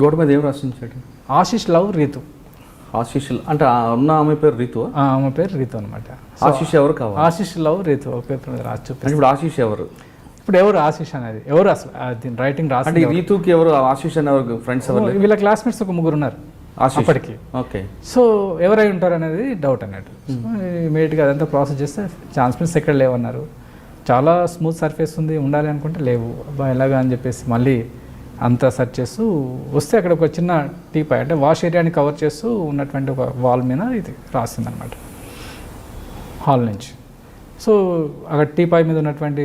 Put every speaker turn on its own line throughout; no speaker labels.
గోడ మీద ఏం రాసించాడు?
ఆశిష్ లవ్ రీతు.
ఆశిష్ అంటే ఉన్న ఆమె పేరు రీతు?
ఆమె పేరు రీతు అనమాట.
ఆశిష్ ఎవరు కావాలి?
ఆశిష్ లవ్ రీతు ఒక పేపర్ మీద రాసి చూపించారు.
ఇప్పుడు ఆశిష్ ఎవరు?
ఇప్పుడు ఎవరు ఆశిష్ అనేది ఎవరు అసలు దీని రైటింగ్ రాసి
అంటే రీతుకి ఎవరు ఆశిష్ అనే ఫ్రెండ్స్ ఎవరు?
వీళ్ళ క్లాస్మేట్స్ ఒక 3 ఉన్నారు అప్పటికి.
ఓకే.
సో ఎవరై ఉంటారు అనేది డౌట్ అన్నట్టు. ఇమీడియట్గా అదంతా ప్రాసెస్ చేస్తే ఛాన్స్మెంట్స్ ఎక్కడ లేవన్నారు. చాలా స్మూత్ సర్ఫేస్ ఉంది, ఉండాలి అనుకుంటే లేవు. అబ్బా ఎలాగా అని చెప్పేసి మళ్ళీ అంతా సెర్చ్ చేస్తూ వస్తే అక్కడ ఒక చిన్న టీపై అంటే వాష్ ఏరియాని కవర్ చేస్తూ ఉన్నటువంటి ఒక వాల్ మీద ఇది రాసిందనమాట హాల్ నుంచి. సో అక్కడ టీపాయ్ మీద ఉన్నటువంటి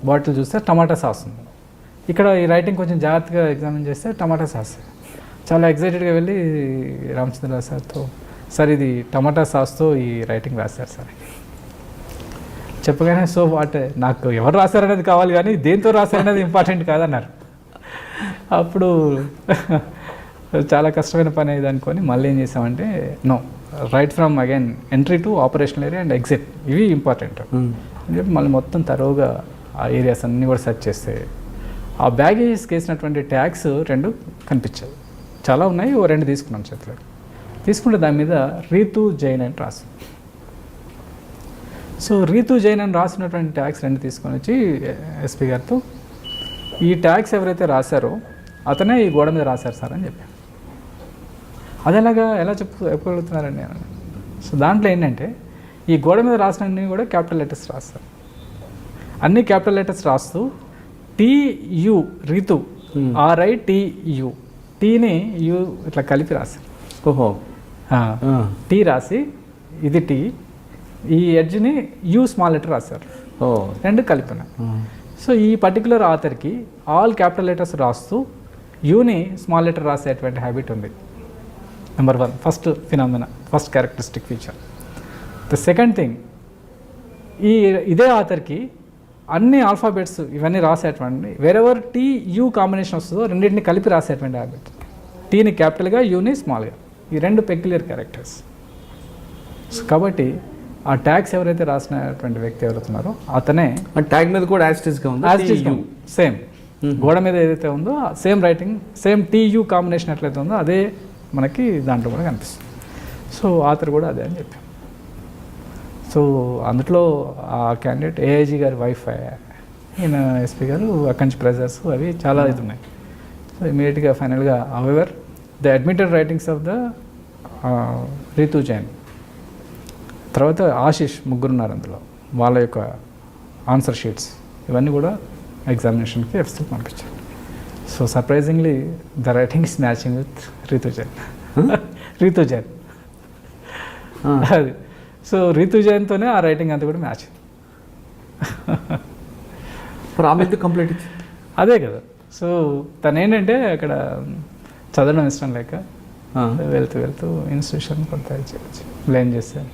బాటిల్ చూస్తే టమాటా సాస్ ఉంది. ఇక్కడ ఈ రైటింగ్ కొంచెం జాగ్రత్తగా ఎగ్జామిన్ చేస్తే టమాటా సాస్. చాలా ఎగ్జైటెడ్గా వెళ్ళి రామచంద్రరావు సార్తో, సార్ ఇది టమాటా సాస్తో ఈ రైటింగ్ రాశారు సార్ చెప్పగానే, సో వాట్ నాకు ఎవరు రాశారనేది కావాలి కానీ దేంతో రాశారనేది ఇంపార్టెంట్ కాదన్నారు. అప్పుడు చాలా కష్టమైన పని అయ్యేది అనుకొని మళ్ళీ ఏం చేసామంటే no, right from again entry to operational area and exit, ఇవి ఇంపార్టెంట్ అని చెప్పి మళ్ళీ మొత్తం తరోగా ఆ ఏరియాస్ అన్నీ కూడా సెర్చ్ చేస్తే ఆ బ్యాగేజెస్కి వేసినటువంటి ట్యాగ్స్ 2 కనిపించాయి. చాలా ఉన్నాయి, 2 తీసుకున్నాం చేతిలో. తీసుకుంటే దాని మీద రీతు జైన్ అని రాసి, సో రీతు జైన్ అని రాసినటువంటి ట్యాగ్స్ 2 తీసుకొని వచ్చి ఎస్పీ గారితో, ఈ ట్యాగ్స్ ఎవరైతే రాశారో అతనే ఈ గోడ మీద రాశారు సార్ అని చెప్పాను. అదేలాగా ఎలా చెప్పగలుగుతున్నారండి అని. సో దాంట్లో ఏంటంటే ఈ గోడ మీద రాసినన్ని కూడా క్యాపిటల్ లెటర్స్ రాస్తారు. అన్ని క్యాపిటల్ లెటర్స్ రాస్తూ TU రీతు RITU, టీని యు ఇట్లా కలిపి రాశారు.
ఓహో.
టీ రాసి ఇది టీ, ఈ ఎడ్జ్ని యూ స్మాల్ లెటర్ రాశారు. 2 కలిపిన. సో ఈ పర్టికులర్ ఆథర్కి ఆల్ క్యాపిటల్ లెటర్స్ రాస్తూ యూని స్మాల్ లెటర్ రాసేటువంటి హ్యాబిట్ ఉంది. Number 1 first phenomena, first characteristic feature. The second thing, ఇదే ఆథర్కి అన్ని ఆల్ఫాబెట్స్ ఇవన్నీ రాసేటువంటి వేరెవర్ TU కాంబినేషన్ వస్తుందో రెండింటిని కలిపి రాసేటువంటి హ్యాబిట్. టీని క్యాపిటల్గా, యూని స్మాల్గా, ఈ 2 పెక్యులర్ క్యారెక్టర్స్. సో కాబట్టి ఆ ట్యాగ్స్ ఎవరైతే రాసినటువంటి వ్యక్తి ఎవరుతున్నారో అతనే
ట్యాగ్ మీద కూడా
సేమ్ గోడ మీద ఏదైతే ఉందో same writing, same TU combination ఎట్లయితే ఉందో అదే మనకి దాంట్లో కూడా కనిపిస్తుంది. సో ఆథర్ కూడా అదే అని చెప్పాం. సో అందులో ఆ క్యాండిడేట్ AIG గారి వైఫ్, ఈయన ఎస్పీ గారు అక్కడి నుంచి ప్రెజర్స్ అవి చాలా ఇది ఉన్నాయి. సో ఇమీడియట్గా ఫైనల్గా however the admitted writings of the Ritu Jain, తర్వాత ఆశిష్, 3 ఉన్నారు అందులో, వాళ్ళ యొక్క ఆన్సర్ షీట్స్ ఇవన్నీ కూడా ఎగ్జామినేషన్కి ఎఫ్స్కి పంపించారు. So surprisingly the writing is matching with Ritu Jain. Ritu Jain అది. సో రీతు జైన్తోనే ఆ రైటింగ్ అంతా కూడా మ్యాచ్.
కంప్లీట్
అదే కదా. సో తను ఏంటంటే అక్కడ చదవడం ఇష్టం లేక వెళ్తూ ఇన్స్టిట్యూషన్ కొంత బ్లేమ్ చేశాను,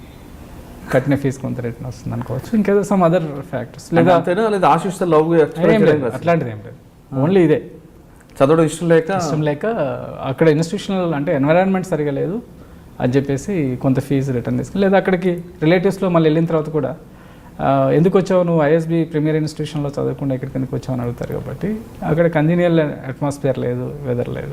కట్టిన ఫీజు కొంత రిటర్న్ వస్తుంది అనుకోవచ్చు, ఇంకేదో సమ్ అదర్ ఫ్యాక్టర్స్, లేదా అట్లాంటిది ఏం లేదు. ఓన్లీ ఇదే
చదవడం ఇష్టం లేక
అక్కడ ఇన్స్టిట్యూషనల్ అంటే ఎన్వైరాన్మెంట్ సరిగా లేదు అని చెప్పేసి కొంత ఫీజు రిటర్న్ తీసుకుని, లేదా అక్కడికి రిలేటివ్స్లో మళ్ళీ వెళ్ళిన తర్వాత కూడా ఎందుకు వచ్చావు నువ్వు ISB ప్రీమియర్ ఇన్స్టిట్యూషన్లో చదవకుండా ఇక్కడికి ఎందుకు వచ్చావు అని అడుగుతారు. కాబట్టి అక్కడ కంజీనియల్ అట్మాస్ఫియర్ లేదు, వెదర్ లేదు,